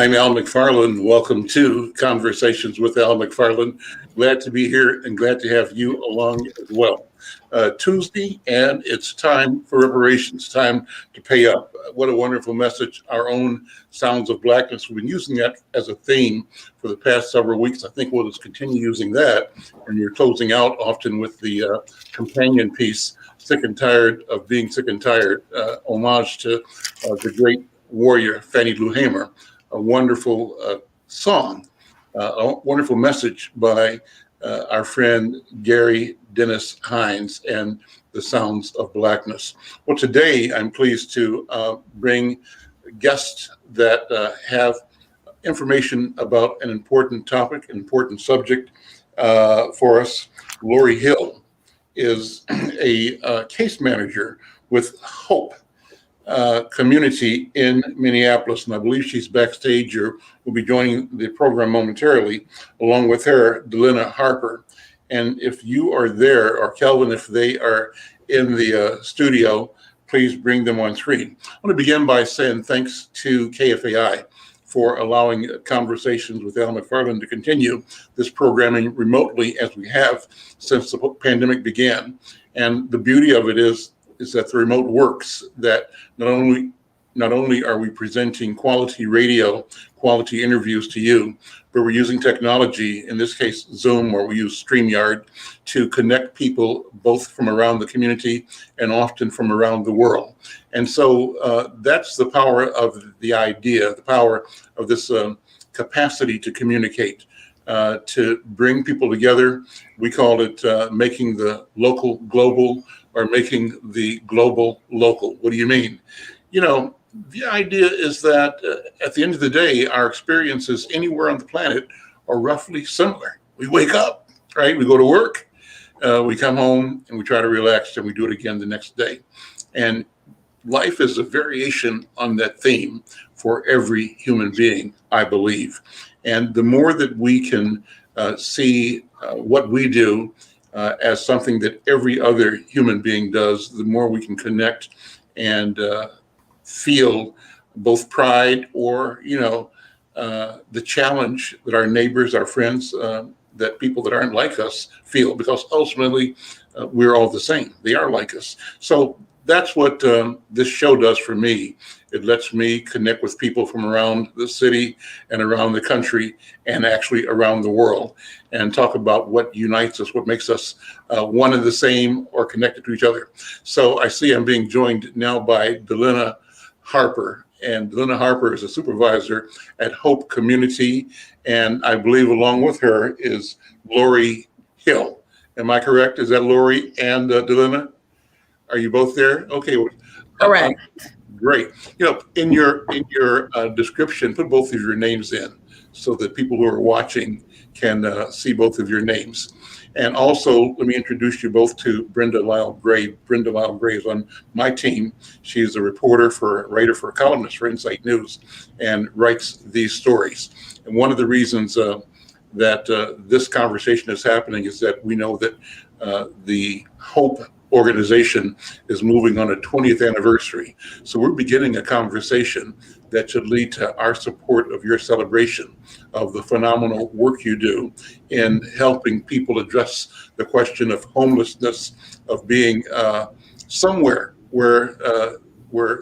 I'm Al McFarlane. Welcome to Conversations with Al McFarlane. Glad to be here and glad to have you along as well. Tuesday, and it's time for reparations, time to pay up. What a wonderful message. Our own Sounds of Blackness. We've been using that as a theme for the past several weeks. I think we'll just continue using that. And we're closing out often with the companion piece, Sick and Tired of Being Sick and Tired, homage to the great warrior Fannie Lou Hamer. A wonderful song, a wonderful message by our friend Gary Dennis Hines and the Sounds of Blackness. Well, today I'm pleased to bring guests that have information about an important topic, an important subject for us. Lori Hill is a case manager with Hope community in Minneapolis, and I believe she's backstage or will be joining the program momentarily, along with her, Delina Harper. And if you are there, or Kelvin, if they are in the studio, please bring them on screen. I want to begin by saying thanks to KFAI for allowing Conversations with Al McFarlane to continue this programming remotely as we have since the pandemic began. And the beauty of it is that the remote works, that not only are we presenting quality radio, quality interviews to you, but we're using technology, in this case Zoom, or we use StreamYard, to connect people both from around the community and often from around the world. And so that's the power of the idea, the power of this capacity to communicate, to bring people together. We call it making the local global, or making the global local. What do you mean? You know, the idea is that at the end of the day, our experiences anywhere on the planet are roughly similar. We wake up, right? We go to work, we come home, and we try to relax, and we do it again the next day. And life is a variation on that theme for every human being, I believe. And the more that we can see what we do as something that every other human being does, the more we can connect and feel both pride or, the challenge that our neighbors, our friends, that people that aren't like us feel, because ultimately we're all the same. They are like us. So that's what this show does for me. It lets me connect with people from around the city and around the country and actually around the world, and talk about what unites us, what makes us one and the same or connected to each other. So I see I'm being joined now by Delina Harper, and Delina Harper is a supervisor at Hope Community, and I believe along with her is Lori Hill. Am I correct? Is that Lori and Delina? Are you both there? Okay. Correct. Great. In your description, put both of your names in so that people who are watching can see both of your names. And also, let me introduce you both to Brenda Lyle Gray. Brenda Lyle Gray is on my team. She's a writer for columnist for Insight News, and writes these stories. And one of the reasons that this conversation is happening is that we know that the Hope organization is moving on a 20th anniversary. So we're beginning a conversation that should lead to our support of your celebration of the phenomenal work you do in helping people address the question of homelessness, of being somewhere where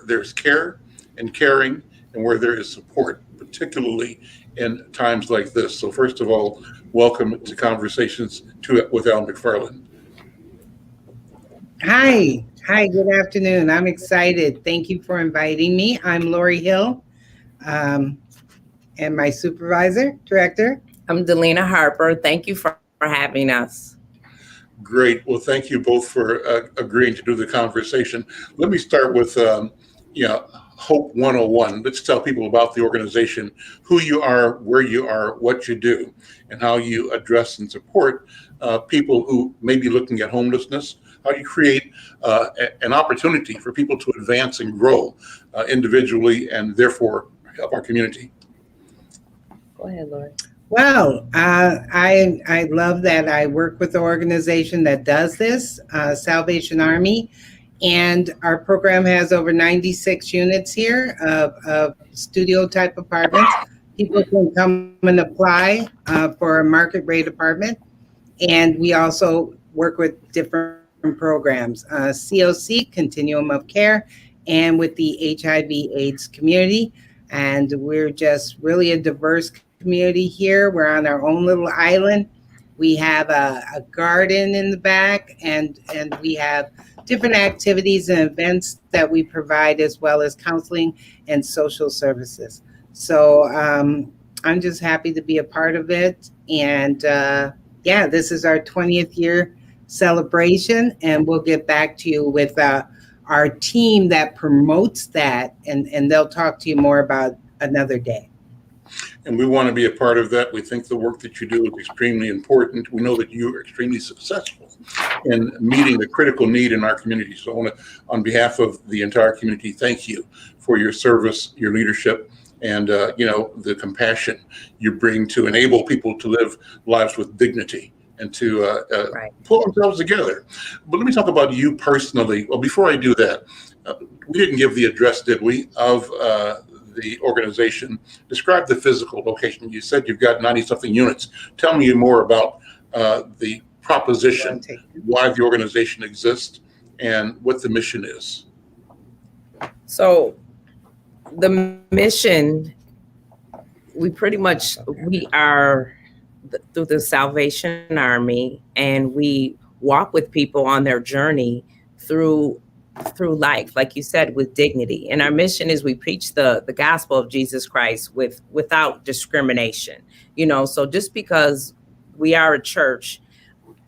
there's care and caring, and where there is support, particularly in times like this. So first of all, welcome to Conversations with Al McFarlane. Hi, good afternoon. I'm excited. Thank you for inviting me. I'm Lori Hill, and my director. I'm Delina Harper. Thank you for having us. Great. Well, thank you both for agreeing to do the conversation. Let me start with, Hope 101. Let's tell people about the organization, who you are, where you are, what you do, and how you address and support people who may be looking at homelessness. How do you create an opportunity for people to advance and grow individually, and therefore help our community? Go ahead, Lori. Well, I love that I work with the organization that does this, Salvation Army, and our program has over 96 units here of studio type apartments People can come and apply for a market rate apartment. And we also work with different programs, COC, Continuum of Care, and with the HIV/AIDS community. And we're just really a diverse community here. We're on our own little island. We have a garden in the back, and we have different activities and events that we provide, as well as counseling and social services. So I'm just happy to be a part of it. And yeah, this is our 20th year celebration, and we'll get back to you with our team that promotes that, and they'll talk to you more about another day. And we want to be a part of that. We think the work that you do is extremely important. We know that you are extremely successful in meeting the critical need in our community. So I want to, on behalf of the entire community, thank you for your service, your leadership, and the compassion you bring to enable people to live lives with dignity and to pull themselves together. But let me talk about you personally. Well, before I do that, we didn't give the address, did we, of the organization? Describe the physical location. You said you've got 90-something units. Tell me more about the proposition, why the organization exists, and what the mission is. So the mission, we are through the Salvation Army, and we walk with people on their journey through life, like you said, with dignity. And our mission is we preach the gospel of Jesus Christ without discrimination. So just because we are a church,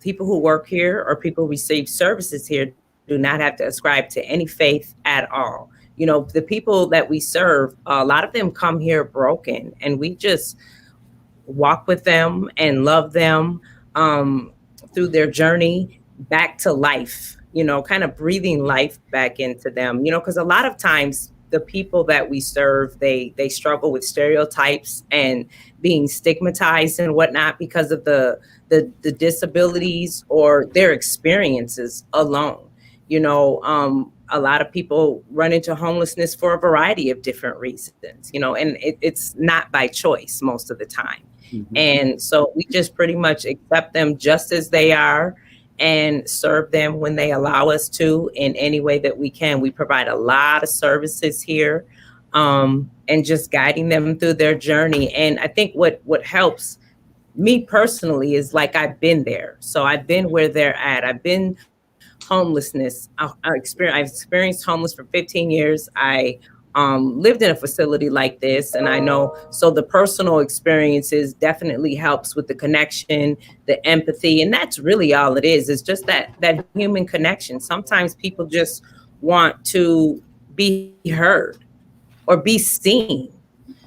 people who work here or people who receive services here do not have to ascribe to any faith at all. The people that we serve, a lot of them come here broken, and we just walk with them and love them through their journey back to life, kind of breathing life back into them, because a lot of times the people that we serve, they struggle with stereotypes and being stigmatized and whatnot because of the disabilities or their experiences alone. A lot of people run into homelessness for a variety of different reasons, and it's not by choice most of the time. Mm-hmm. And so we just pretty much accept them just as they are and serve them when they allow us to in any way that we can. We provide a lot of services here, and just guiding them through their journey. And I think what helps me personally is, like, I've been there. So I've been where they're at. I've been homelessness. I've experienced homeless for 15 years. I lived in a facility like this, and I know, so the personal experiences definitely helps with the connection, the empathy, and that's really all it is. It's just that human connection. Sometimes people just want to be heard or be seen,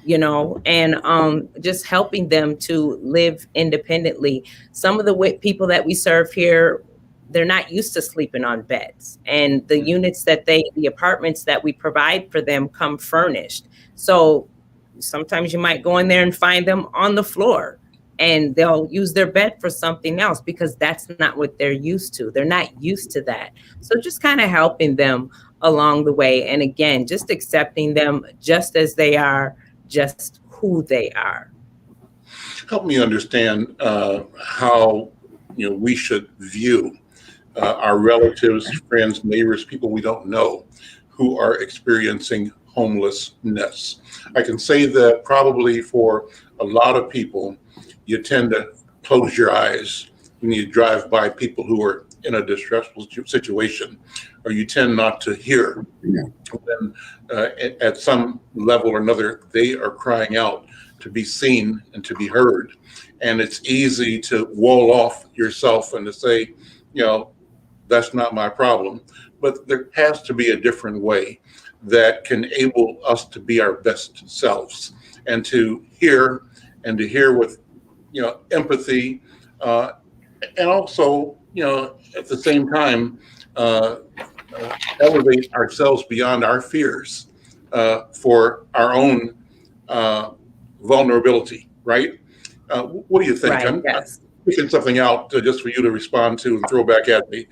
and just helping them to live independently. Some of the people that we serve here, they're not used to sleeping on beds, and the the apartments that we provide for them come furnished. So sometimes you might go in there and find them on the floor, and they'll use their bed for something else because that's not what they're used to. They're not used to that. So just kind of helping them along the way. And again, just accepting them just as they are, just who they are. Help me understand how we should view our relatives, friends, neighbors, people we don't know who are experiencing homelessness. I can say that probably for a lot of people, you tend to close your eyes when you drive by people who are in a distressful situation, or you tend not to hear when at some level or another, they are crying out to be seen and to be heard. And it's easy to wall off yourself and to say, that's not my problem. But there has to be a different way that can enable us to be our best selves and to hear with, empathy, and also, at the same time, elevate ourselves beyond our fears for our own vulnerability, right? What do you think? Right, yes. I'm picking something out just for you to respond to and throw back at me.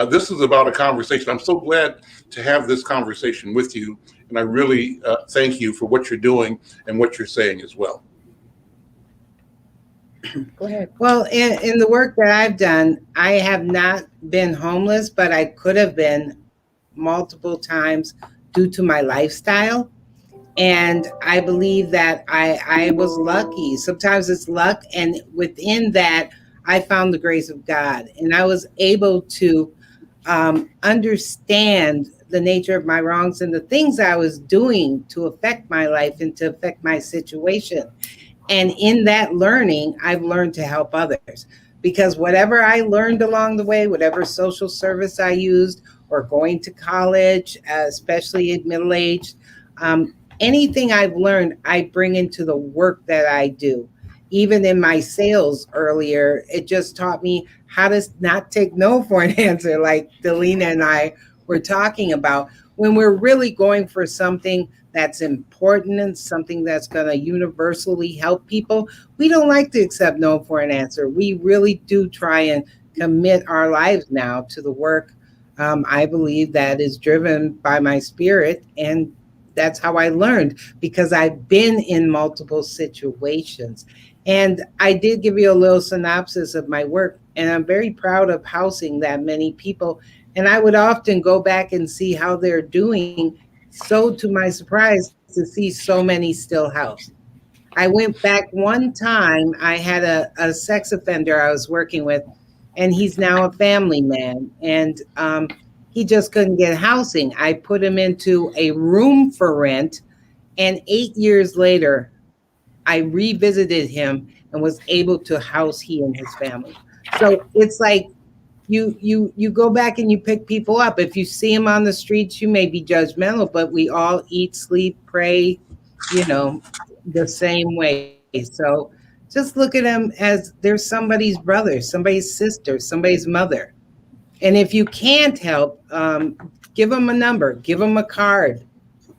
This is about a conversation. I'm so glad to have this conversation with you, and I really thank you for what you're doing and what you're saying as well. Go ahead. Well, in the work that I've done, I have not been homeless, but I could have been multiple times due to my lifestyle. And I believe that I was lucky. Sometimes it's luck. And within that, I found the grace of God. And I was able to understand the nature of my wrongs and the things I was doing to affect my life and to affect my situation. And in that learning, I've learned to help others because whatever I learned along the way, whatever social service I used, or going to college, especially at middle age, anything I've learned, I bring into the work that I do. Even in my sales earlier, it just taught me how to not take no for an answer, like Delina and I were talking about. When we're really going for something that's important and something that's going to universally help people, we don't like to accept no for an answer. We really do try and commit our lives now to the work. I believe that is driven by my spirit, and that's how I learned because I've been in multiple situations. And I did give you a little synopsis of my work, and I'm very proud of housing that many people. And I would often go back and see how they're doing. So, to my surprise, to see so many still housed. I went back one time, I had a sex offender I was working with, and he's now a family man. And he just couldn't get housing. I put him into a room for rent. And 8 years later, I revisited him and was able to house he and his family. So it's like you go back and you pick people up. If you see them on the streets, you may be judgmental, but we all eat, sleep, pray, you know, the same way. So just look at them as they're somebody's brother, somebody's sister, somebody's mother. And if you can't help, give them a number, give them a card,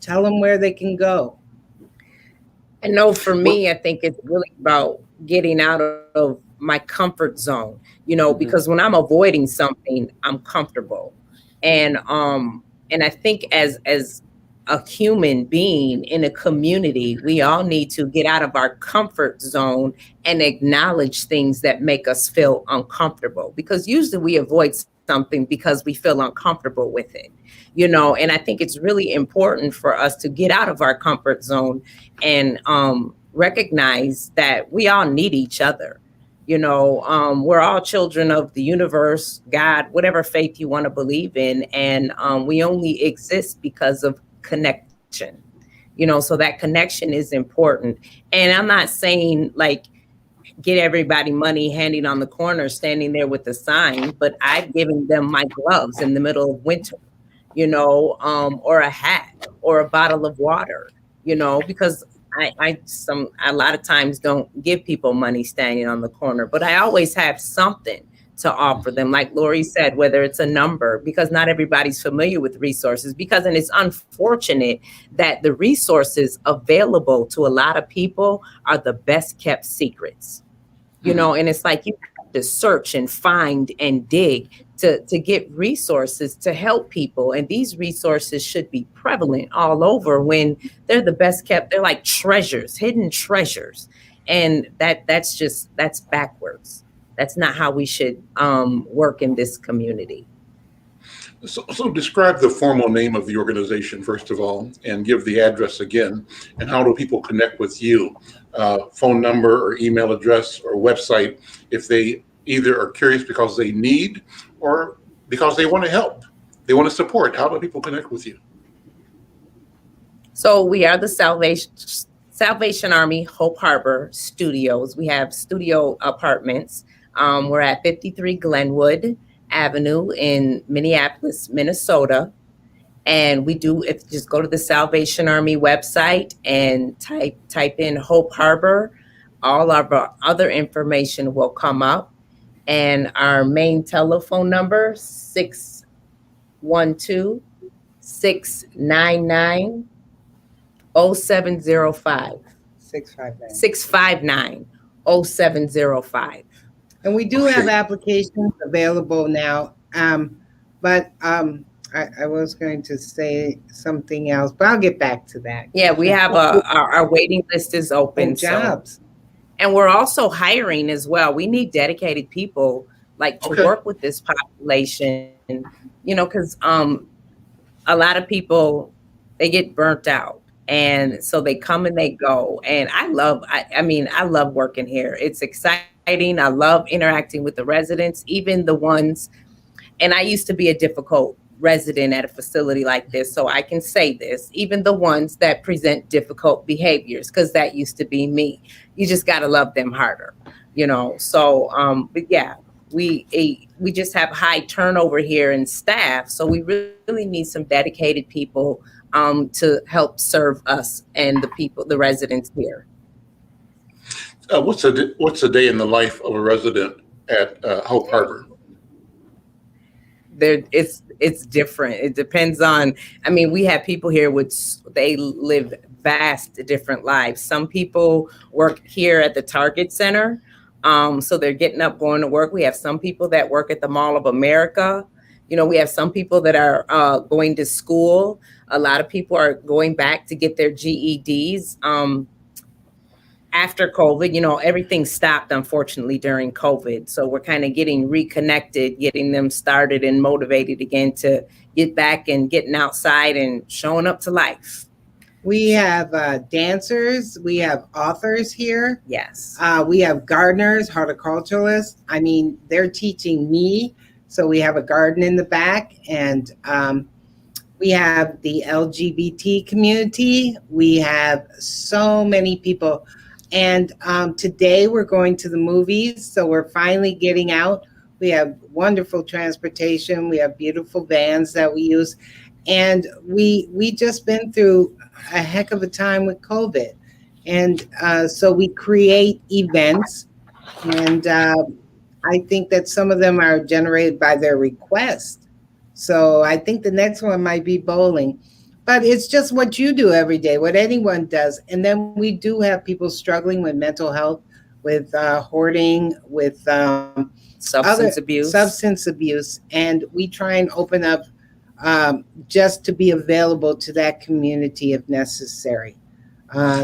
tell them where they can go. I know for Well, me, I think it's really about getting out of my comfort zone, because mhm, when I'm avoiding something, I'm comfortable. And I think as a human being in a community, we all need to get out of our comfort zone and acknowledge things that make us feel uncomfortable. Because usually we avoid something because we feel uncomfortable with it. And I think it's really important for us to get out of our comfort zone and recognize that we all need each other. We're all children of the universe, God, whatever faith you want to believe in, and we only exist because of connection. So that connection is important. And I'm not saying like get everybody money handing on the corner, standing there with a sign, but I've given them my gloves in the middle of winter, or a hat or a bottle of water, because I a lot of times don't give people money standing on the corner, but I always have something to offer them. Like Lori said, whether it's a number, because not everybody's familiar with resources, and it's unfortunate that the resources available to a lot of people are the best kept secrets. mhm. And it's like you have to search and find and dig to get resources to help people. And these resources should be prevalent all over when they're the best kept. They're like treasures, hidden treasures. And that's backwards. That's not how we should work in this community. So describe the formal name of the organization, first of all, and give the address again. And how do people connect with you? Phone number or email address or website if they either are curious because they need or because they want to help, they want to support. How do people connect with you? So we are the Salvation Army Hope Harbor Studios. We have studio apartments. We're at 53 Glenwood Avenue in Minneapolis, Minnesota. And we do, if just go to the Salvation Army website and type in Hope Harbor, all of our other information will come up. And our main telephone number, 612-699-0705. 659. 659-0705. And we do have Okay. applications available now. But I was going to say something else, but I'll get back to that. Yeah, we have our waiting list is Oh, open. So jobs. And we're also hiring as well. We need dedicated people like to Okay. work with this population, because a lot of people, they get burnt out. And so they come and they go. And I love working here. It's exciting. I love interacting with the residents, even the ones, and I used to be a difficult resident at a facility like this. So I can say this, even the ones that present difficult behaviors, because that used to be me. You just got to love them harder. So, but yeah, we just have high turnover here in staff. So we really need some dedicated people to help serve us and the people, the residents here. What's a day in the life of a resident at Hope Harbor? It's different. It depends on, we have people here they live vast different lives. Some people work here at the Target Center, so they're getting up, going to work. We have some people that work at the Mall of America. We have some people that are going to school. A lot of people are going back to get their GEDs. After COVID, everything stopped, unfortunately, during COVID. So we're kind of getting reconnected, getting them started and motivated again to get back and getting outside and showing up to life. We have dancers, we have authors here. Yes. We have gardeners, horticulturalists. They're teaching me. So we have a garden in the back, and we have the LGBT community. We have so many people. And today we're going to the movies. So we're finally getting out. We have wonderful transportation. We have beautiful vans that we use. And we just been through a heck of a time with COVID. And so we create events. And I think that some of them are generated by their request. So I think the next one might be bowling. But it's just what you do every day, what anyone does. And then we do have people struggling with mental health, with hoarding, with substance abuse. And we try and open up just to be available to that community if necessary.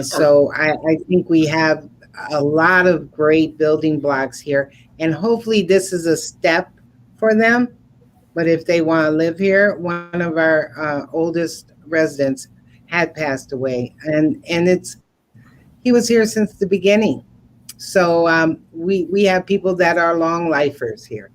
So I think we have a lot of great building blocks here. And hopefully this is a step for them. But if they want to live here, one of our oldest residents had passed away, and he was here since the beginning. So we have people that are long lifers here.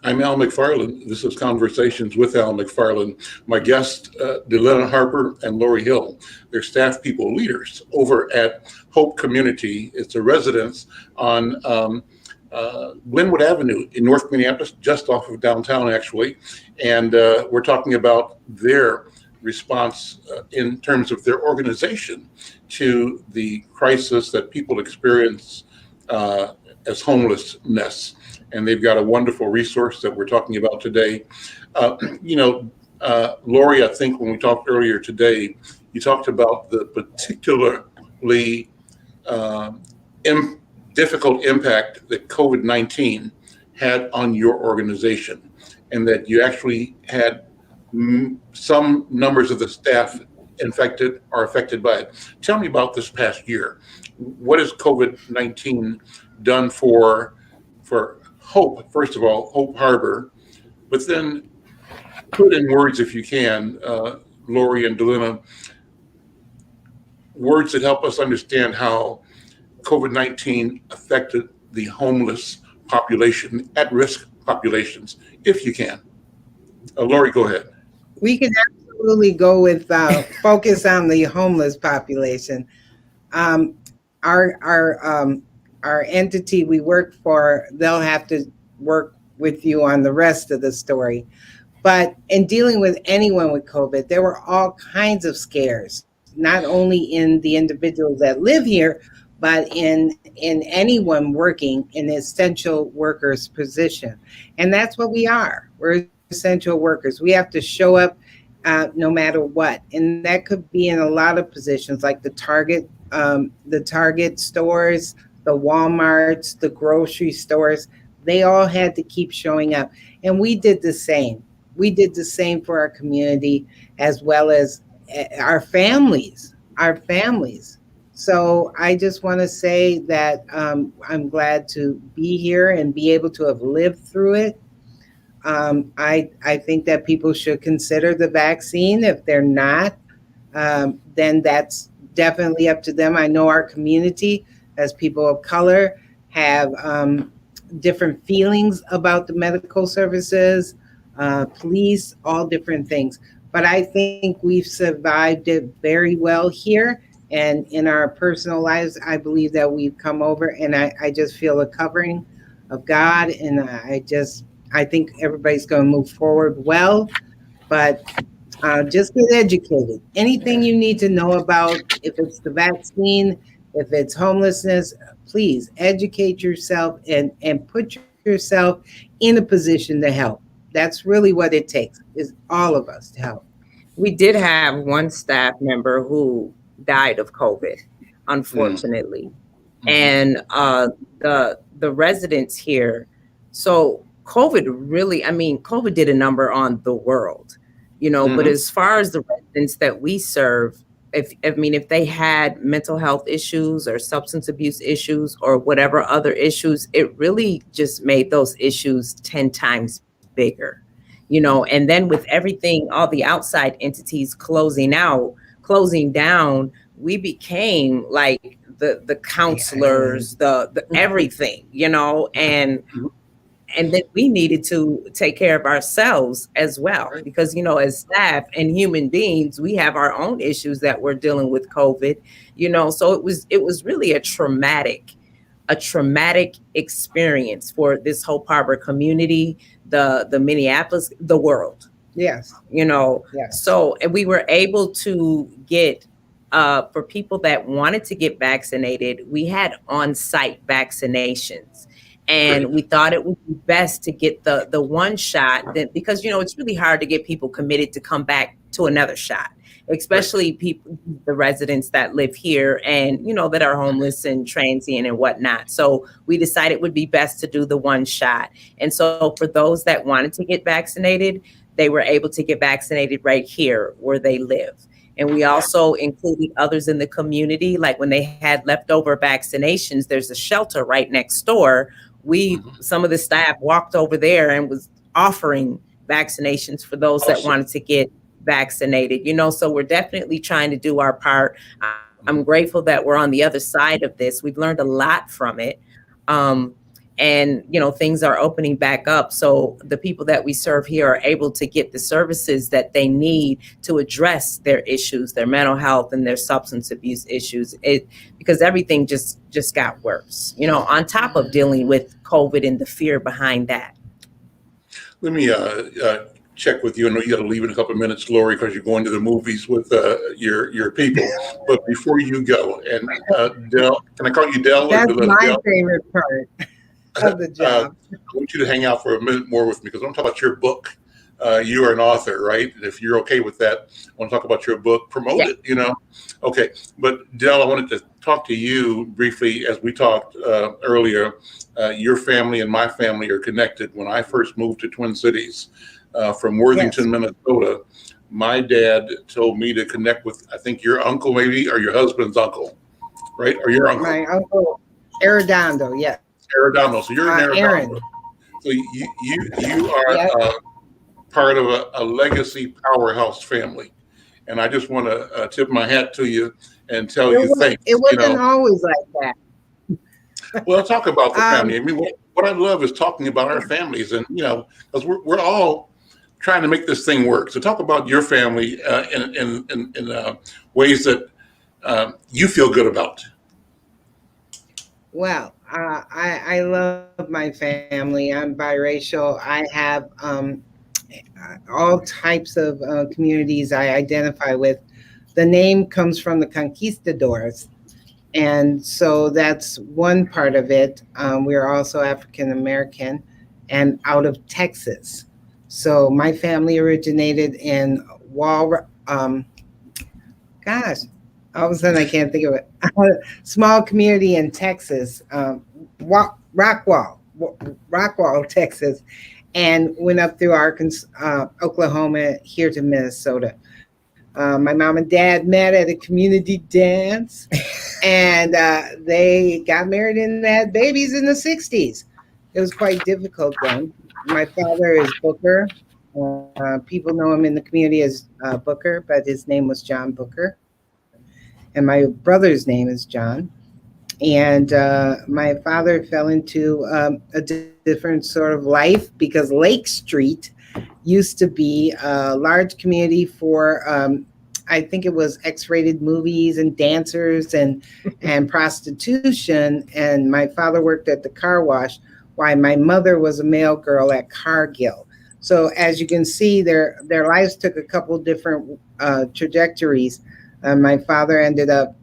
I'm Al McFarlane. This is Conversations with Al McFarlane. My guests, Delena Harper and Lori Hill. They're staff people, leaders over at Hope Community. It's a residence on Glenwood Avenue in North Minneapolis, just off of downtown, actually. And we're talking about their response in terms of their organization to the crisis that people experience as homelessness. And they've got a wonderful resource that we're talking about today. Lori, I think when we talked earlier today, you talked about the particularly difficult impact that COVID-19 had on your organization, and that you actually had some numbers of the staff affected by it. Tell me about this past year. What has COVID-19 done for Hope, first of all, Hope Harbor, but then put in words, if you can, Lori and Delena, words that help us understand how COVID-19 affected the homeless population, at-risk populations, if you can. Lori, go ahead. We can absolutely go with focus on the homeless population. Our entity we work for, they'll have to work with you on the rest of the story. But in dealing with anyone with COVID, there were all kinds of scares, not only in the individuals that live here, but in anyone working in an essential workers position. And that's what we are. We're essential workers. We have to show up no matter what. And that could be in a lot of positions, like the Target stores, the Walmarts, the grocery stores. They all had to keep showing up. And we did the same. We did the same for our community, as well as our families. So I just want to say that I'm glad to be here and be able to have lived through it. I think that people should consider the vaccine. If they're not, then that's definitely up to them. I know our community, as people of color, have different feelings about the medical services, police, all different things. But I think we've survived it very well here. And in our personal lives, I believe that we've come over, and I just feel a covering of God. And I think everybody's going to move forward well. But just get educated. Anything you need to know about, if it's the vaccine, if it's homelessness, please educate yourself and put yourself in a position to help. That's really what it takes, is all of us to help. We did have one staff member who died of COVID, Mm, unfortunately. mhm, And the residents here, so COVID really, I mean, COVID did a number on the world, but mhm. as far as the residents that we serve, if they had mental health issues or substance abuse issues or whatever other issues, it really just made those issues 10 times bigger. And then with everything, all the outside entities closing down, we became like the counselors, the everything, and then we needed to take care of ourselves as well, Right. because as staff and human beings, we have our own issues that we're dealing with COVID. So it was really a traumatic experience for this Hope Harbor community, the Minneapolis, the world. Yes, you know yes, so, and we were able to get, for people that wanted to get vaccinated, we had on-site vaccinations, and Great. we thought it would be best to get the one shot, that because it's really hard to get people committed to come back to another shot, Right. especially people, the residents that live here, and that are homeless and transient and whatnot. So we decided it would be best to do the one shot. And so for those that wanted to get vaccinated, they were able to get vaccinated right here where they live. And we also included others in the community. Like when they had leftover vaccinations, there's a shelter right next door. Mhm. Some of the staff walked over there and was offering vaccinations for those that Awesome. wanted to get vaccinated. So we're definitely trying to do our part. I'm Mhm. grateful that we're on the other side of this. We've learned a lot from it. Um, and things are opening back up, so the people that we serve here are able to get the services that they need to address their issues, their mental health and their substance abuse issues, because everything just got worse, on top of dealing with COVID and the fear behind that. Let me check with you. I know you got to leave in a couple of minutes, Lori, because you're going to the movies with your people. But before you go, and Dell, can I call you Dell or that's my Dell? favorite part of the I job. want you to hang out for a minute more with me because I want to talk about your book. You are an author, right? And if you're okay with that, I want to talk about your book, promote Yeah. it. Okay. But Dell, I wanted to talk to you briefly as we talked earlier. Your family and my family are connected. When I first moved to Twin Cities from Yes, Worthington, Minnesota, my dad told me to connect with, I think, your uncle, maybe, or your husband's uncle, right? Or your uncle, my uncle Arredondo. Yes, Arredondo. So you're in Aaron. Arredondo. So you Yes, are part of a legacy powerhouse family, and I just want to tip my hat to you and tell you it thanks. wasn't always like that. Well, talk about the Um, family. I mean, what I love is talking about our families, and because we're all trying to make this thing work. So talk about your family in ways that you feel good about. well, I love my family. I'm biracial. I have all types of communities I identify with. The name comes from the conquistadors. And so that's one part of it. We're also African American and out of Texas. So my family originated in gosh, all of a sudden I can't think of it. Small community in Texas, Rockwall, Texas, and went up through Arkansas, Oklahoma, here to Minnesota. My mom and dad met at a community dance, and they got married and had babies in the 60s. It was quite difficult then. My father is Booker. People know him in the community as Booker, but his name was John Booker. And my brother's name is John. And my father fell into a different sort of life because Lake Street used to be a large community for I think it was X-rated movies and dancers and prostitution. And my father worked at the car wash, while my mother was a mail girl at Cargill. So as you can see, their lives took a couple different trajectories. My father ended up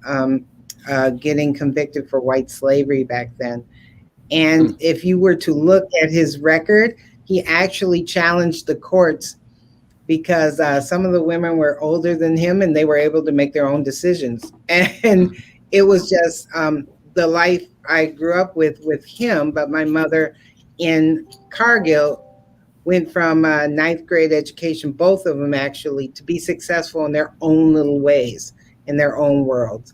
getting convicted for white slavery back then. And if you were to look at his record, he actually challenged the courts because some of the women were older than him and they were able to make their own decisions. And it was just the life I grew up with him. But my mother in Cargill went from ninth grade education, both of them actually, to be successful in their own little ways, in their own worlds.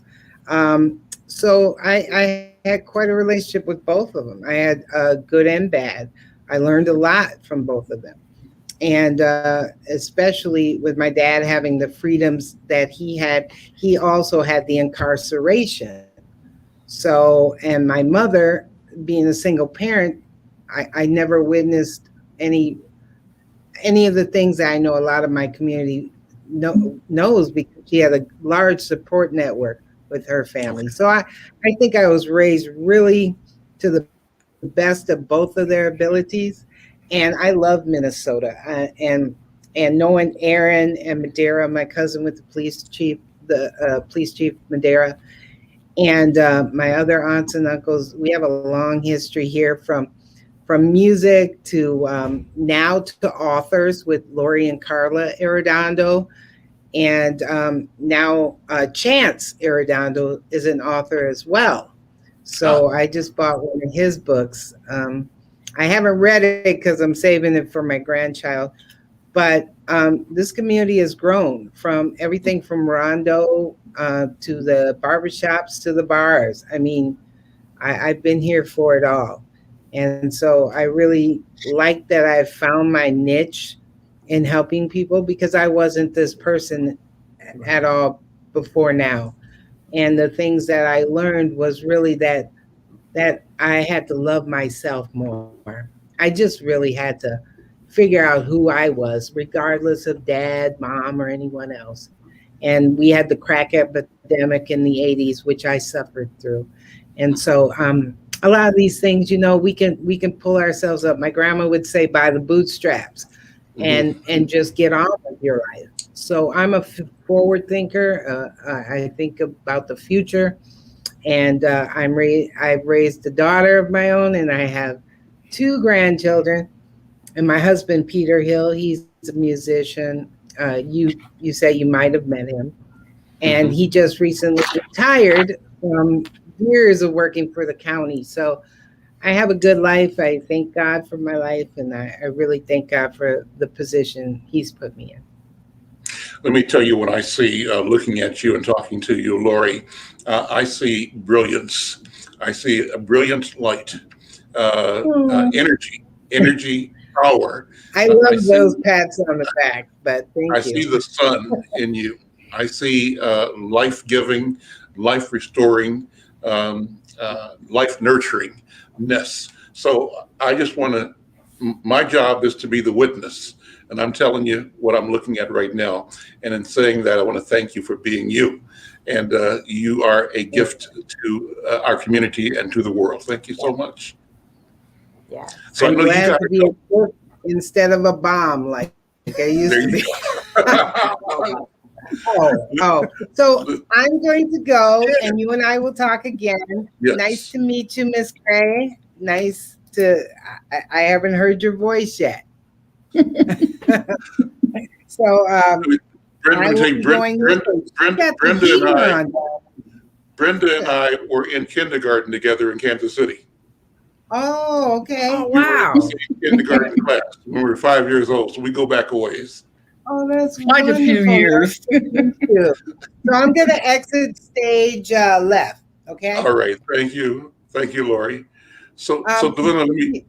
So I had quite a relationship with both of them. I had good and bad. I learned a lot from both of them. And especially with my dad having the freedoms that he had, he also had the incarceration. So, and my mother being a single parent, I never witnessed any of the things that I know a lot of my community knows, because she had a large support network with her family. So I think I was raised really to the best of both of their abilities. And I love Minnesota. And knowing Aaron and Madera, my cousin with the police chief Madera, and my other aunts and uncles, we have a long history here from music to now to authors with Lori and Carla Arredondo. And now Chance Arredondo is an author as well. So I just bought one of his books. I haven't read it because I'm saving it for my grandchild. But this community has grown from everything from Rondo to the barbershops to the bars. I mean, I've been here for it all. And so I really like that I've found my niche in helping people, because I wasn't this person at all before now. And the things that I learned was really that I had to love myself more. I just really had to figure out who I was, regardless of dad, mom, or anyone else. And we had the crack epidemic in the 80s, which I suffered through. And so a lot of these things, we can pull ourselves up. My grandma would say, by the bootstraps, and just get on with your life. So I'm a forward thinker. I think about the future, and I've raised a daughter of my own, and I have 2 grandchildren. And my husband, Peter Hill, he's a musician. You say you might have met him, and he just recently retired from years of working for the county. So I have a good life. I thank God for my life, and I really thank God for the position he's put me in. Let me tell you what I see looking at you and talking to you, Lori. I see brilliance. I see a brilliant light, energy, power. I love those pats on the back, but thank you. I see the sun in you. I see life-giving, life-restoring, life-nurturingness. So I just want to, my job is to be the witness. And I'm telling you what I'm looking at right now. And in saying that, I want to thank you for being you. And you are a gift to our community and to the world. Thank you so much. Yeah. So I'm glad to be a book instead of a bomb like I used to be. So I'm going to go, and you and I will talk again. Yes. Nice to meet you, Miss Gray. Nice to, I haven't heard your voice yet. So Brenda and I were in kindergarten together in Kansas City. Oh, okay. Oh, wow. Kindergarten class when we were 5 years old, so we go back a ways. Oh, that's Quite a few wonderful. years. Thank you. So I'm going to exit stage left. Okay. All right. Thank you. Thank you, Lori. So Delina, let me,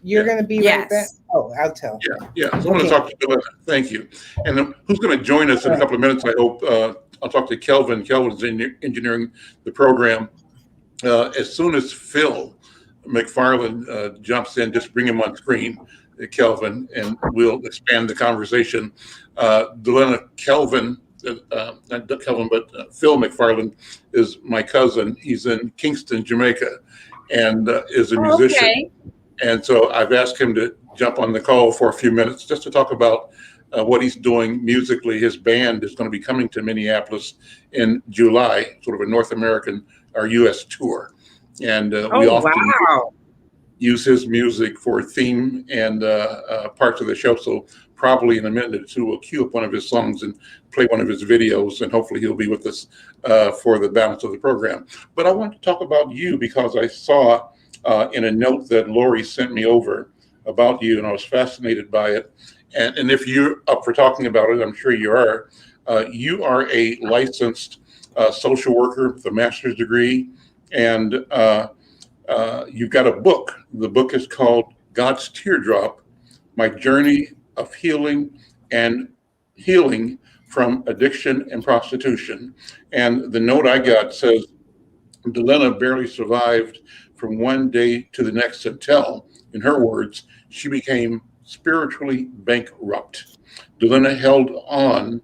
You're yeah, going to be right back. Yes. Oh, I'll tell. yeah. So I'm going Okay. to talk to Delina. Thank you. And then who's going to join us in a couple of minutes, I hope. I'll talk to Kelvin. Kelvin's engineering the program. As soon as Phil McFarlane jumps in, just bring him on screen, Kelvin, and we'll expand the conversation. Delina, Kelvin, not Kelvin, but Phil McFarlane is my cousin. He's in Kingston, Jamaica, and is a musician. Okay. And so I've asked him to jump on the call for a few minutes just to talk about what he's doing musically. His band is going to be coming to Minneapolis in July, sort of a North American or U.S. tour. And we often use his music for theme and parts of the show. So probably in a minute or two, we'll cue up one of his songs and play one of his videos, and hopefully he'll be with us for the balance of the program. But I want to talk about you because I saw in a note that Lori sent me over about you, and I was fascinated by it. And if you're up for talking about it, I'm sure you are. You are a licensed social worker with a master's degree, and you've got a book. The book is called God's Teardrop, My Journey of Healing from Addiction and Prostitution. And the note I got says, Delina barely survived from one day to the next until, in her words, she became spiritually bankrupt. Delina held on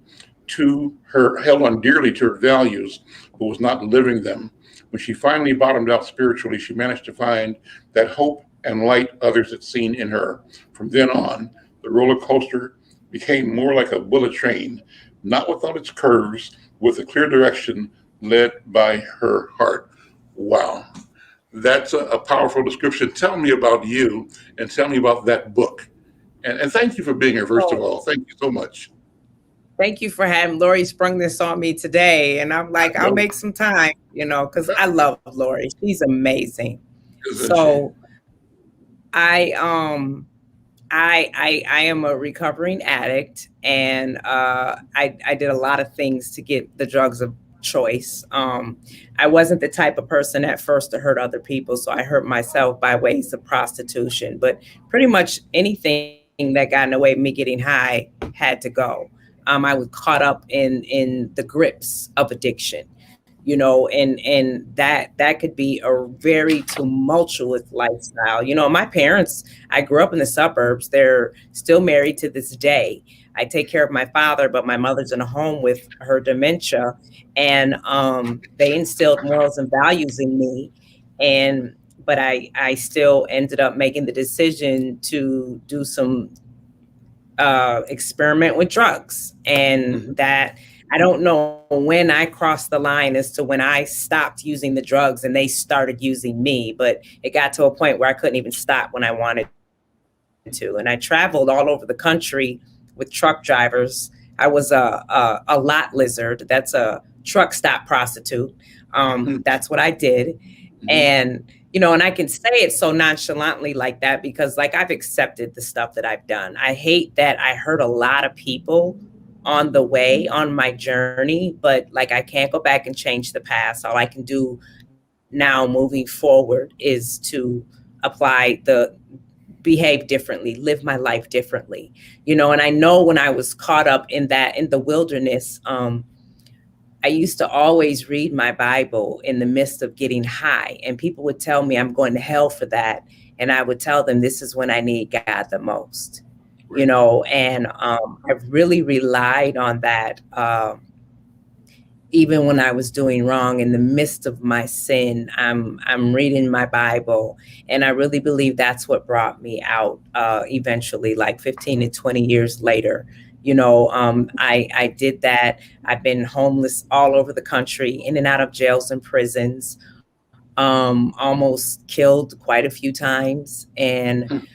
dearly to her values, but was not living them. When she finally bottomed out spiritually, she managed to find that hope and light others had seen in her. From then on, the roller coaster became more like a bullet train, not without its curves, with a clear direction led by her heart. Wow. That's a powerful description. Tell me about you and tell me about that book. And thank you for being here, first of all. Thank you so much. Thank you for having Lori sprung this on me today. And I'm like, I'll make some time, because I love Lori. She's amazing. So I am a recovering addict, and I did a lot of things to get the drugs of choice. I wasn't the type of person at first to hurt other people, so I hurt myself by ways of prostitution. But pretty much anything that got in the way of me getting high had to go. I was caught up in the grips of addiction, and that could be a very tumultuous lifestyle. My parents, I grew up in the suburbs. They're still married to this day. I take care of my father, but my mother's in a home with her dementia, and they instilled morals and values in me. But I still ended up making the decision to do some experiment with drugs, and that I don't know when I crossed the line as to when I stopped using the drugs and they started using me, but it got to a point where I couldn't even stop when I wanted to. And I traveled all over the country with truck drivers. I was a lot lizard. That's a truck stop prostitute. That's what I did. And and I can say it so nonchalantly like that because I've accepted the stuff that I've done. I hate that I hurt a lot of people on the way, on my journey, but I can't go back and change the past. All I can do now moving forward is to behave differently, live my life differently, and I know when I was caught up in the wilderness, I used to always read my Bible in the midst of getting high, and people would tell me I'm going to hell for that. And I would tell them this is when I need God the most, and I've really relied on that. Even when I was doing wrong in the midst of my sin, I'm reading my Bible, and I really believe that's what brought me out eventually, 15 to 20 years later. I did that. I've been homeless all over the country, in and out of jails and prisons, almost killed quite a few times. And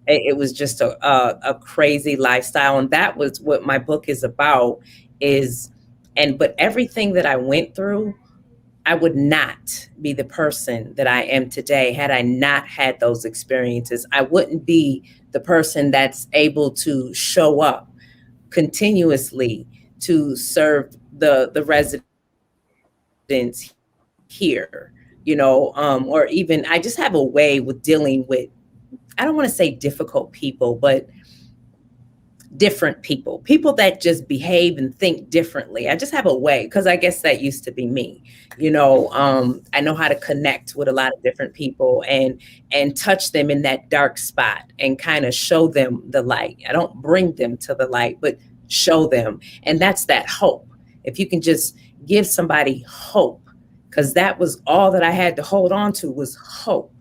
it was just a crazy lifestyle. And that was what my book is about but everything that I went through, I would not be the person that I am today had I not had those experiences. I wouldn't be the person that's able to show up continuously to serve the residents here, or even I just have a way with dealing with, I don't want to say difficult people, but different people that just behave and think differently. I just have a way, because I guess that used to be me. I know how to connect with a lot of different people and touch them in that dark spot and kind of show them the light. I don't bring them to the light, but show them. And that's that hope. If you can just give somebody hope, because that was all that I had to hold on to was hope,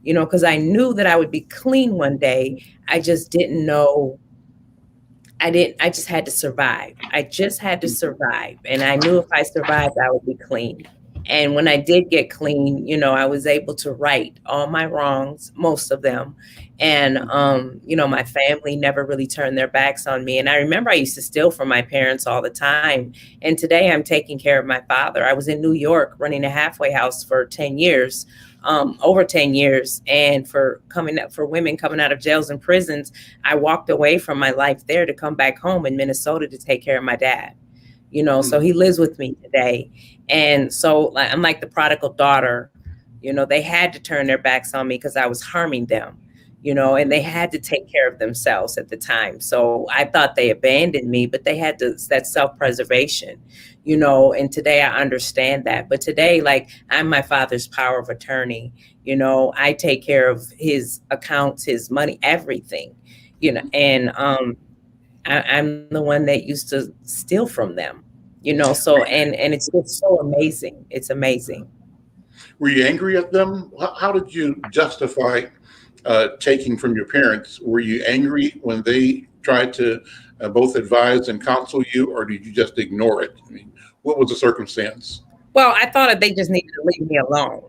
because I knew that I would be clean one day. I just didn't know. I just had to survive. I just had to survive. And I knew if I survived, I would be clean. And when I did get clean, I was able to right all my wrongs, most of them. And, my family never really turned their backs on me. And I remember I used to steal from my parents all the time. And today I'm taking care of my father. I was in New York running a halfway house for 10 years. Over 10 years. And for women coming out of jails and prisons, I walked away from my life there to come back home in Minnesota to take care of my dad, so he lives with me today. And so I'm like the prodigal daughter, they had to turn their backs on me because I was harming them, and they had to take care of themselves at the time. So I thought they abandoned me, but they had that self-preservation, and today I understand that. But today, like, I'm my father's power of attorney. I take care of his accounts, his money, everything, and I'm the one that used to steal from them, so, and it's just so amazing. It's amazing. Were you angry at them? How did you justify taking from your parents? Were you angry when they tried to both advise and counsel you, or did you just ignore it? I mean, what was the circumstance? Well, I thought that they just needed to leave me alone.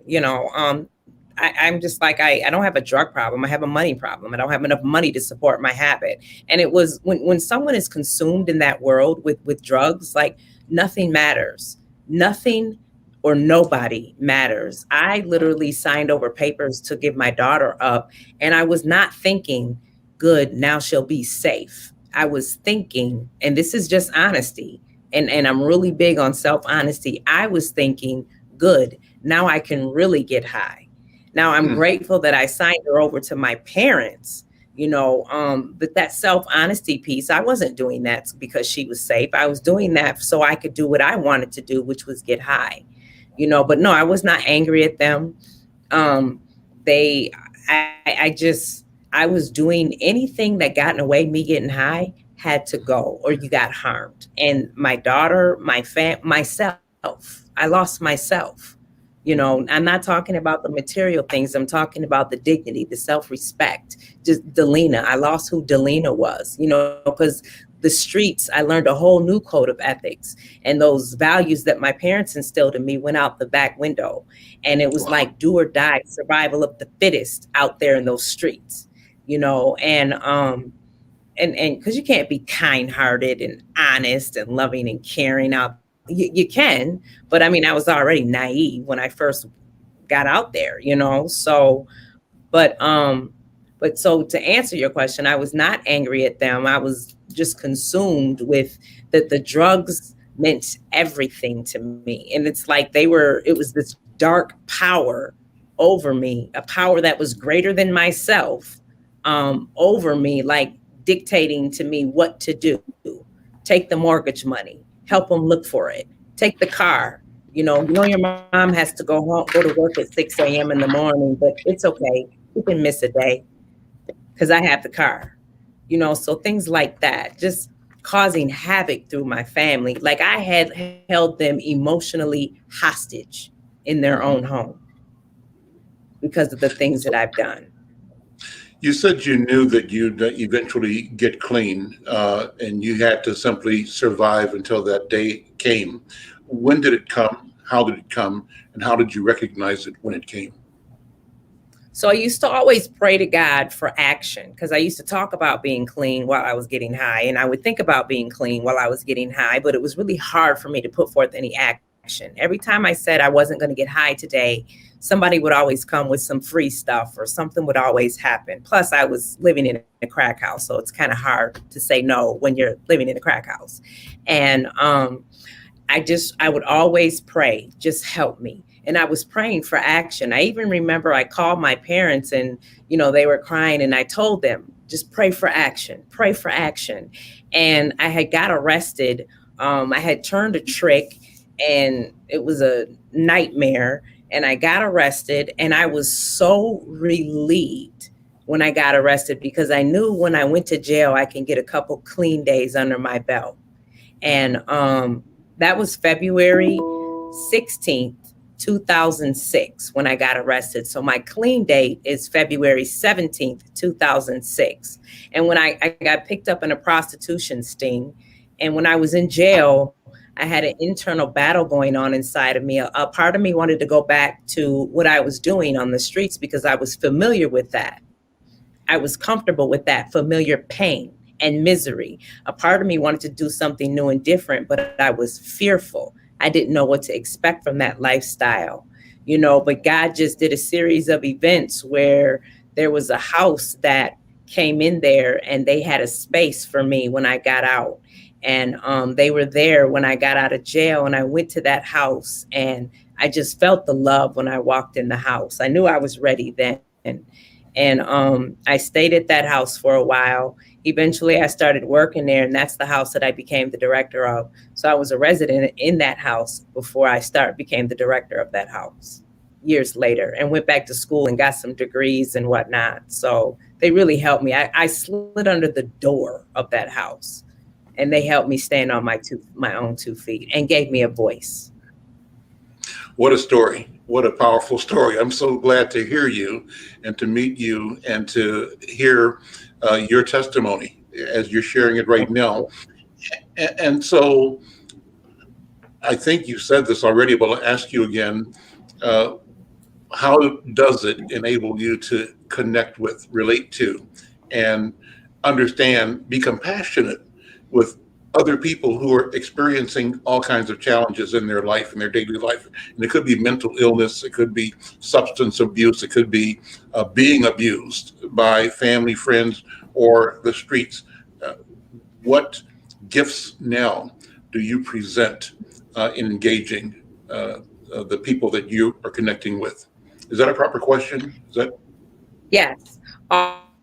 I'm just like, I don't have a drug problem. I have a money problem. I don't have enough money to support my habit. And it was when someone is consumed in that world with drugs, like, nothing matters. Nothing or nobody matters. I literally signed over papers to give my daughter up, and I was not thinking, good, now she'll be safe. I was thinking, and this is just honesty, and I'm really big on self-honesty. I was thinking, good, now I can really get high. Now I'm grateful that I signed her over to my parents, but that self-honesty piece, I wasn't doing that because she was safe. I was doing that so I could do what I wanted to do, which was get high. But no, I was not angry at them. I was doing anything that got in the way, me getting high had to go, or you got harmed. And my daughter, myself, I lost myself. I'm not talking about the material things. I'm talking about the dignity, the self-respect. Just Delina, I lost who Delina was, because the streets, I learned a whole new code of ethics, and those values that my parents instilled in me went out the back window. And it was like do or die, survival of the fittest out there in those streets, and because you can't be kind-hearted and honest and loving and caring out. You can, but I mean, I was already naive when I first got out there, so, but so to answer your question, I was not angry at them. I was just consumed with that the drugs meant everything to me. And it's like it was this dark power over me, a power that was greater than myself, over me, like dictating to me what to do. Take the mortgage money, help them look for it, take the car. Your mom has to go to work at 6 a.m. in the morning, but it's okay. You can miss a day because I have the car, so things like that, just causing havoc through my family. Like I had held them emotionally hostage in their own home because of the things that I've done. You said you knew that you'd eventually get clean, and you had to simply survive until that day came. When did it come? How did it come? And how did you recognize it when it came? So I used to always pray to God for action, because I used to talk about being clean while I was getting high, and I would think about being clean while I was getting high, but it was really hard for me to put forth any action. Every time I said I wasn't going to get high today, somebody would always come with some free stuff or something would always happen. Plus, I was living in a crack house, so it's kind of hard to say no when you're living in a crack house. And I would always pray, just help me. And I was praying for action. I even remember I called my parents and, they were crying and I told them, just pray for action, pray for action. And I had got arrested. I had turned a trick and it was a nightmare. And I got arrested and I was so relieved when I got arrested because I knew when I went to jail, I can get a couple clean days under my belt. And that was February 16th, 2006 when I got arrested. So my clean date is February 17th, 2006. And when I got picked up in a prostitution sting, and when I was in jail, I had an internal battle going on inside of me. A part of me wanted to go back to what I was doing on the streets because I was familiar with that. I was comfortable with that familiar pain and misery. A part of me wanted to do something new and different, but I was fearful. I didn't know what to expect from that lifestyle, but God just did a series of events where there was a house that came in there and they had a space for me when I got out. And they were there when I got out of jail, and I went to that house and I just felt the love when I walked in the house. I knew I was ready then. And I stayed at that house for a while. Eventually I started working there, and that's the house that I became the director of. So I was a resident in that house before I became the director of that house years later, and went back to school and got some degrees and whatnot. So they really helped me. I slid under the door of that house, and they helped me stand on my own 2 feet and gave me a voice. What a story. What a powerful story. I'm so glad to hear you and to meet you and to hear your testimony as you're sharing it right now. And so I think you said this already, but I'll ask you again. How does it enable you to connect with, relate to, and understand, be compassionate with other people who are experiencing all kinds of challenges in their life, in their daily life? And it could be mental illness, it could be substance abuse, it could be being abused by family, friends, or the streets. What gifts now do you present in engaging the people that you are connecting with? Is that a proper question? Yes.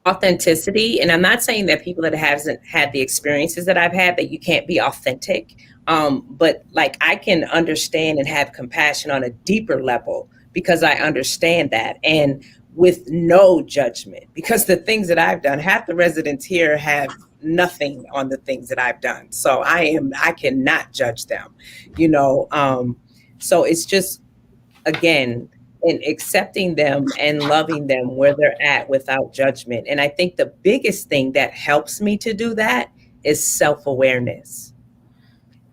Authenticity. And I'm not saying that people that haven't had the experiences that I've had, that you can't be authentic. But like I can understand and have compassion on a deeper level because I understand that, and with no judgment, because the things that I've done, half the residents here have nothing on the things that I've done. So I cannot judge them, so it's just, again, and accepting them and loving them where they're at without judgment. And I think the biggest thing that helps me to do that is self-awareness.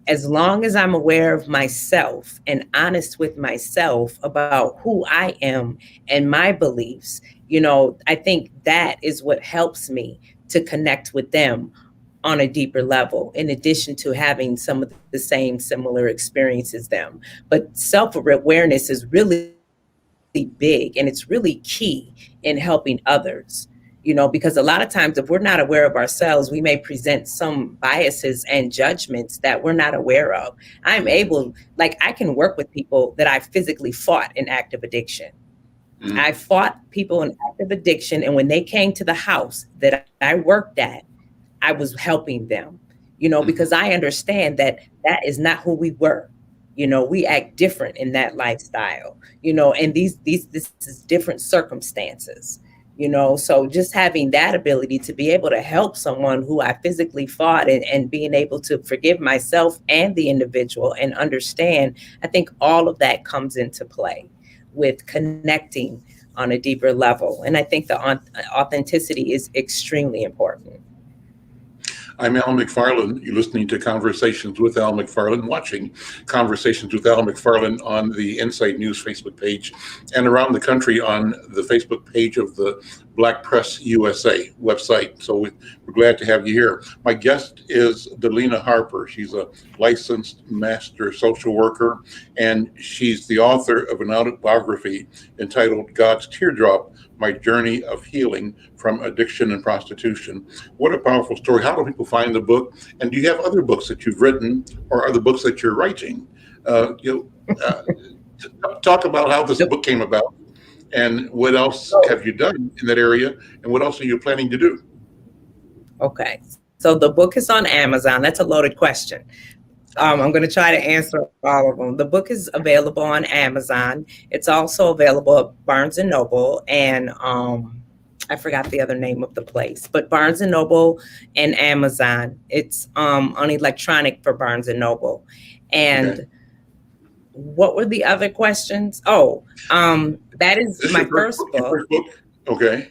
As long as I'm aware of myself and honest with myself about who I am and my beliefs, I think that is what helps me to connect with them on a deeper level, in addition to having some of the same similar experiences them. But self-awareness is really big, and it's really key in helping others, because a lot of times if we're not aware of ourselves, we may present some biases and judgments that we're not aware of. I can work with people that I physically fought in active addiction. Mm-hmm. I fought people in active addiction, and when they came to the house that I worked at, I was helping them, mm-hmm. because I understand that is not who we were. We act different in that lifestyle, and this is different circumstances, so just having that ability to be able to help someone who I physically fought, and being able to forgive myself and the individual and understand, I think all of that comes into play with connecting on a deeper level. And I think the authenticity is extremely important. I'm Al McFarlane. You're listening to Conversations with Al McFarlane, watching Conversations with Al McFarlane on the Inside News Facebook page and around the country on the Facebook page of the Black Press USA website. So we're glad to have you here. My guest is Delina Harper. She's a licensed master social worker, and she's the author of an autobiography entitled God's Teardrop, My Journey of Healing from Addiction and Prostitution. What a powerful story. How do people find the book? And do you have other books that you've written or other books that you're writing? Talk about how this book came about and what else have you done in that area and what else are you planning to do? Okay. So the book is on Amazon. That's a loaded question. I'm going to try to answer all of them. The book is available on Amazon. It's also available at Barnes & Noble and I forgot the other name of the place, but Barnes & Noble and Amazon. It's on electronic for Barnes & Noble. And okay. What were the other questions? Oh, that is my first book. Okay.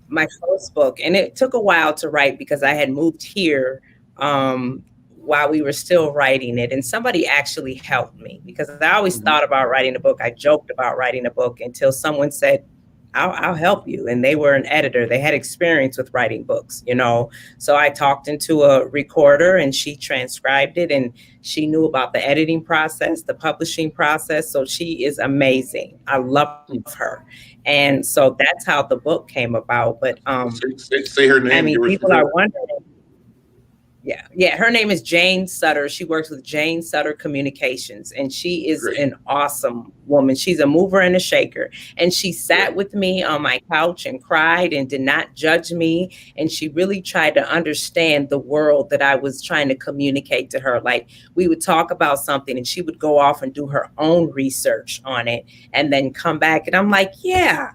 My first book. And it took a while to write because I had moved here while we were still writing it. And somebody actually helped me because I always thought about writing a book. I joked about writing a book until someone said, I'll help you. And they were an editor. They had experience with writing books, you know. So I talked into a recorder and she transcribed it and she knew about the editing process, the publishing process. So she is amazing. I love her. And so that's how the book came about. But say her name. I mean, people are wondering. Yeah. Her name is Jane Sutter. She works with Jane Sutter Communications, and she is an awesome woman. She's a mover and a shaker. And she sat with me on my couch and cried and did not judge me. And she really tried to understand the world that I was trying to communicate to her. Like we would talk about something and she would go off and do her own research on it and then come back. And I'm like, yeah.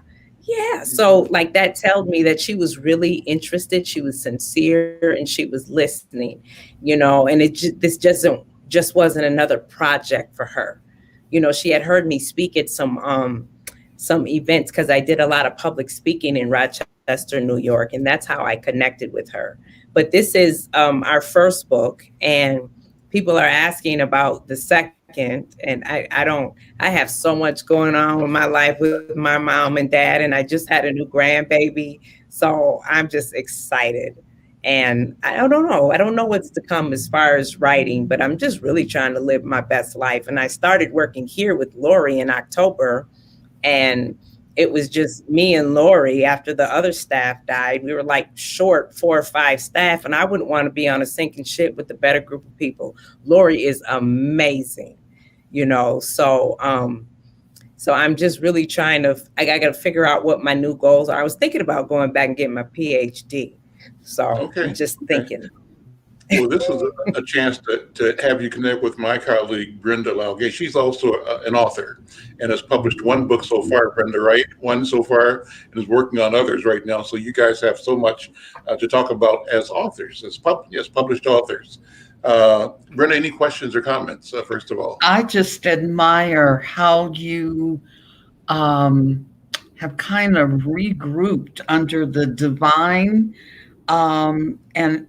So like that told me that she was really interested. She was sincere and she was listening, you know, and this just wasn't another project for her. You know, she had heard me speak at some events because I did a lot of public speaking in Rochester, New York. And that's how I connected with her. But this is our first book and people are asking about the second. And I have so much going on with my life with my mom and dad, and I just had a new grandbaby. So I'm just excited. And I don't know what's to come as far as writing, but I'm just really trying to live my best life. And I started working here with Lori in October, and it was just me and Lori after the other staff died. We were like short 4 or 5 staff, and I wouldn't want to be on a sinking ship with a better group of people. Lori is amazing. You know, so I'm just really trying to, I got to figure out what my new goals are. I was thinking about going back and getting my PhD. So I'm just thinking. Well, this is a chance to have you connect with my colleague, Brenda Laugay. She's also an author and has published one book so far, Brenda, right? One so far, and is working on others right now. So you guys have so much to talk about as authors, as published authors. Brenda, any questions or comments, first of all? I just admire how you have kind of regrouped under the divine and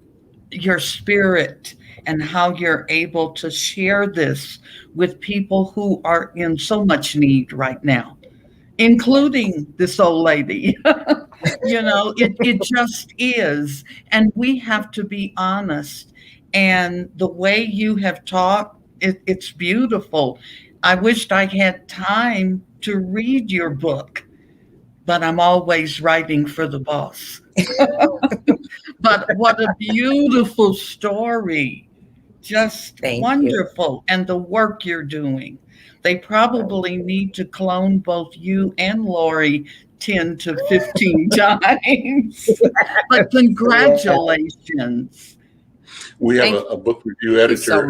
your spirit and how you're able to share this with people who are in so much need right now, including this old lady. You know, it just is. And we have to be honest. And the way you have taught, it's beautiful. I wished I had time to read your book, but I'm always writing for the boss. But what a beautiful story. Just wonderful. And the work you're doing. They probably need to clone both you and Lori 10 to 15 times. But congratulations. We have a book review editor.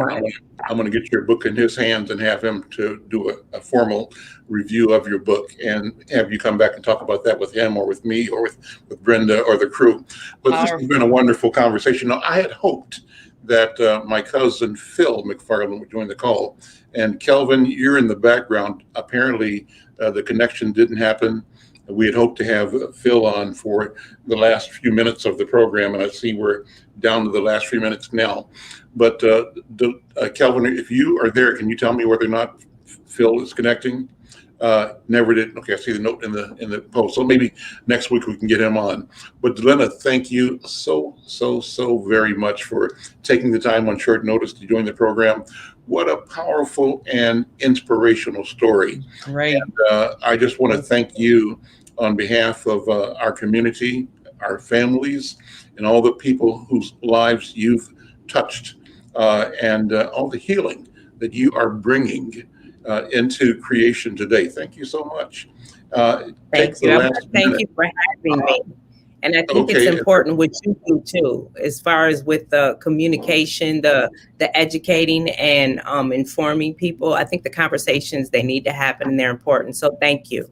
I'm going to get your book in his hands and have him to do a formal review of your book and have you come back and talk about that with him or with me or with Brenda or the crew. But this has been a wonderful conversation. Now, I had hoped that my cousin Phil McFarlane would join the call. And Kelvin, you're in the background. Apparently, the connection didn't happen. We had hoped to have Phil on for the last few minutes of the program, and I see we're down to the last few minutes now. But Kelvin, if you are there, can you tell me whether or not Phil is connecting? Never did. Okay, I see the note in the post. So maybe next week we can get him on. But Delena, thank you so very much for taking the time on short notice to join the program. What a powerful and inspirational story. Right. And I just want to thank you on behalf of our community, our families, and all the people whose lives you've touched, and all the healing that you are bringing into creation today. Thank you so much. Thank you. Thank you for having me. And I think it's important what you do too, as far as with the communication, the educating and informing people. I think the conversations, they need to happen and they're important. So thank you.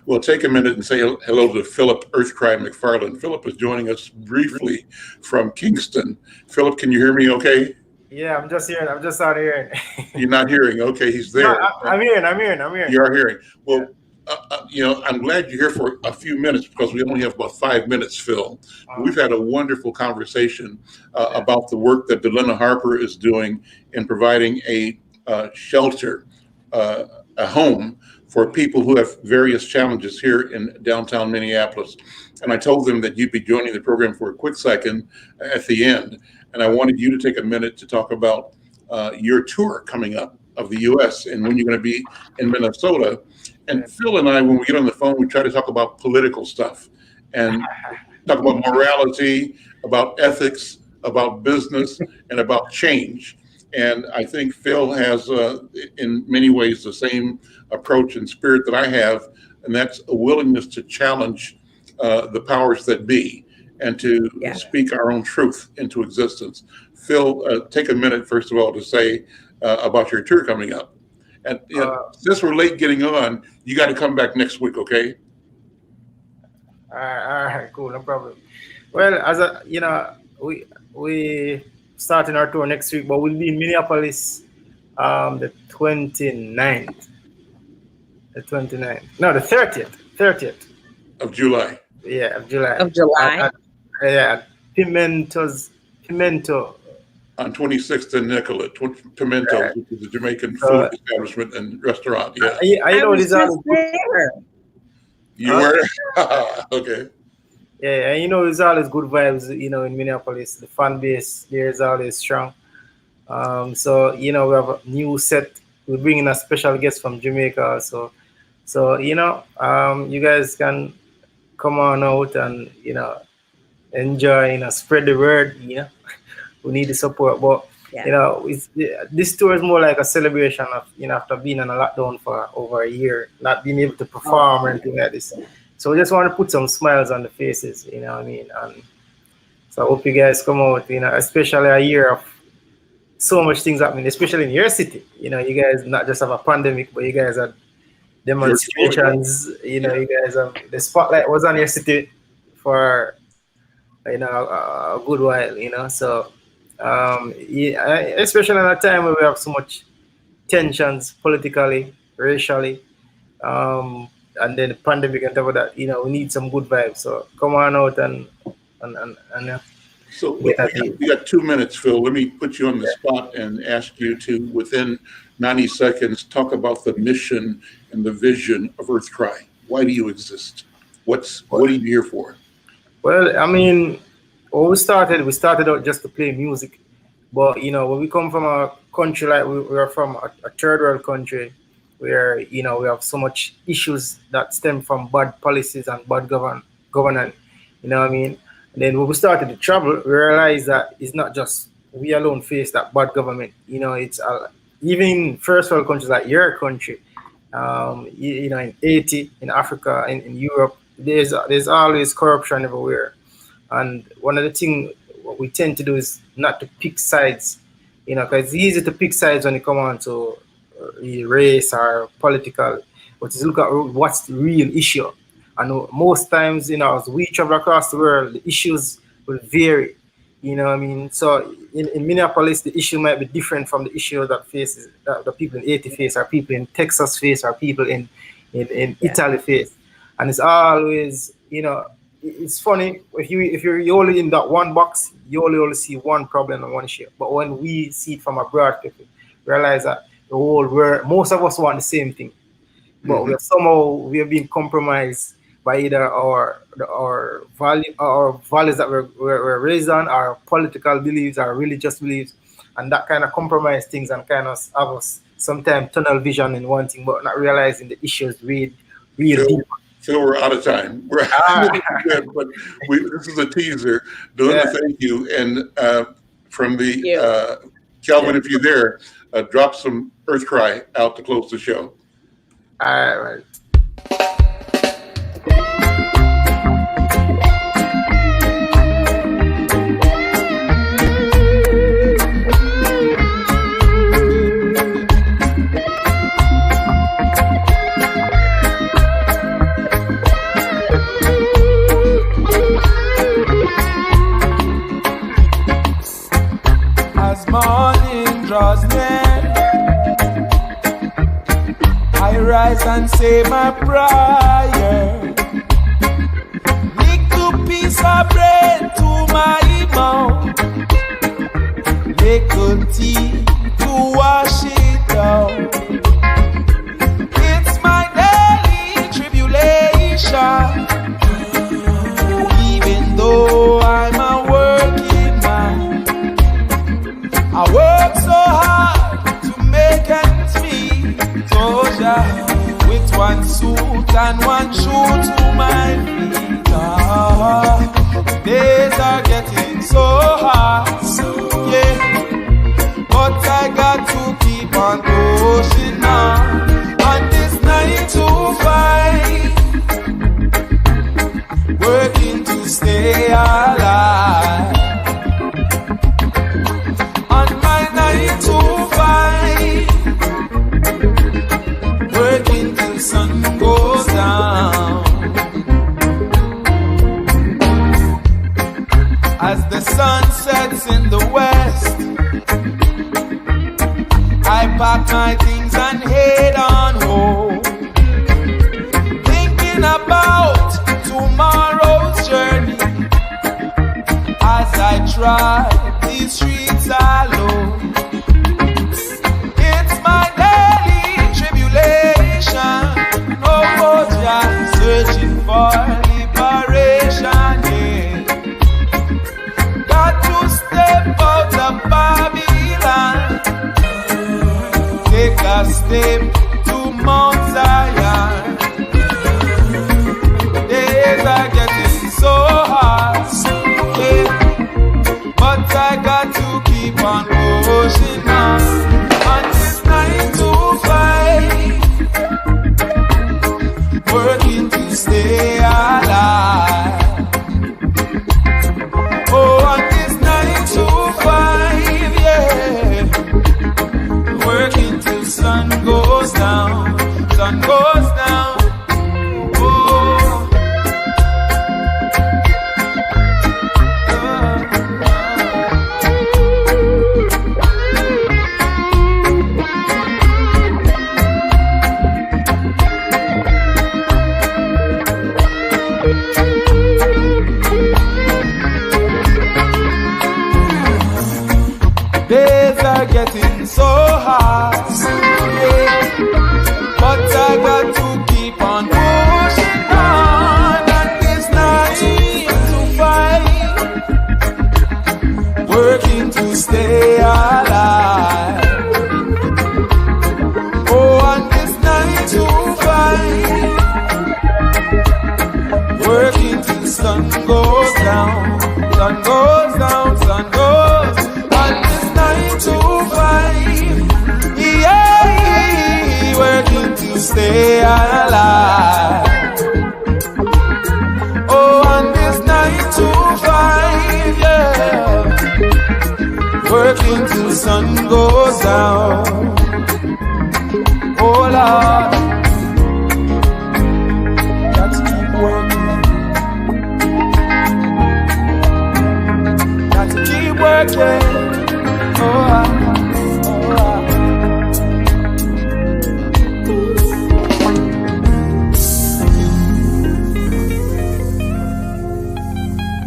Well, take a minute and say hello to Philip Earthcry McFarlane. Philip is joining us briefly from Kingston. Philip, can you hear me okay? Yeah, I'm just hearing. I'm just not hearing. You're not hearing. Okay, he's there. No, I'm hearing. You are hearing. Well, I'm glad you're here for a few minutes because we only have about 5 minutes, Phil. We've had a wonderful conversation about the work that Delena Harper is doing in providing a shelter, a home for people who have various challenges here in downtown Minneapolis. And I told them that you'd be joining the program for a quick second at the end. And I wanted you to take a minute to talk about your tour coming up of the U.S. and when you're going to be in Minnesota. And Phil and I, when we get on the phone, we try to talk about political stuff and talk about morality, about ethics, about business, and about change. And I think Phil has, in many ways, the same approach and spirit that I have, and that's a willingness to challenge the powers that be and to speak our own truth into existence. Phil, take a minute, first of all, to say about your tour coming up. And since we're late getting on, you got to come back next week, okay? All right, cool, no problem. Well, as we starting our tour next week, but we'll be in Minneapolis the 29th. The 29th. No, the 30th. Of July. Yeah, of July. Pimento. On 26th and Nicollet, Pimento, which is a Jamaican food establishment and restaurant. Yeah. I know this all. You were? Okay. Yeah, and there's always good vibes, in Minneapolis. The fan base there is always strong. So, we have a new set. We're bringing a special guest from Jamaica also. So, you guys can come on out and, enjoy, spread the word, We need the support. But, this tour is more like a celebration of, after being on a lockdown for over a year, not being able to perform or anything like this. So we just want to put some smiles on the faces, you know what I mean? And so I hope you guys come out, especially a year of so much things happening, especially in your city. You guys not just have a pandemic, but you guys have demonstrations. You guys have the spotlight was on your city for a good while. So especially in a time where we have so much tensions politically, racially, and then the pandemic and stuff like that. We need some good vibes. So come on out and So we got 2 minutes, Phil. Let me put you on the spot and ask you to, within 90 seconds, talk about the mission and the vision of Earthcry. Why do you exist? What are you here for? Well, I mean, when we started out just to play music. But, when we come from a country like we are from a third world country where, we have so much issues that stem from bad policies and bad governance, you know what I mean? And then when we started to travel, we realized that it's not just we alone face that bad government. It's even first world countries like your country, in Haiti, in Africa, in Europe, there's always corruption everywhere. And one of the things what we tend to do is not to pick sides, because it's easy to pick sides when it comes on to race or political, but to look at what's the real issue. And most times, as we travel across the world, the issues will vary. You know what I mean? So in Minneapolis, the issue might be different from the issue that the people in Haiti face, or people in Texas face, or people in Italy face. and it's always, it's funny if you're only in that one box, you only see one problem and one issue. But when we see it from a broad perspective, realize that the whole world, most of us want the same thing, but we have been compromised by either our values that we're raised on, our political beliefs, our religious beliefs, and that kind of compromise things and kind of have us sometimes tunnel vision in one thing, but not realizing the issues real deep. Phil, we're out of time. But this is a teaser. Donna, thank you. And from the Kelvin, if you're there, drop some Earth Cry out to close the show. All right. Morning draws near, I rise and say my prayer. Little piece of bread to my mouth, little tea to wash it down. It's my daily tribulation, even though I'm a working man. I work so hard to make ends meet, with one suit and one shoe to my feet. The days are getting so hard, but I got to keep on pushing on this 9 to 5, working to stay alive. Working till sun goes down. As the sun sets in the west, I pack my things and head on home, thinking about tomorrow's journey as I try these streets alone. Searching for liberation, got to step out of Babylon, take a step to Mount Zion. Days are getting so hard, but I got to keep on pushing on this 9 to 5, working to stay alive. Oh, on this 9 to 5, working till sun goes down, sun goes down. Days are getting so hard, but I got to keep on pushing on this 9 to 5, working to stay alive. Oh, on this 9 to 5, working till sun goes down, sun goes down, sun goes. Working to stay alive. Oh, on this 9 to 5, working till sun goes down. Oh Lord.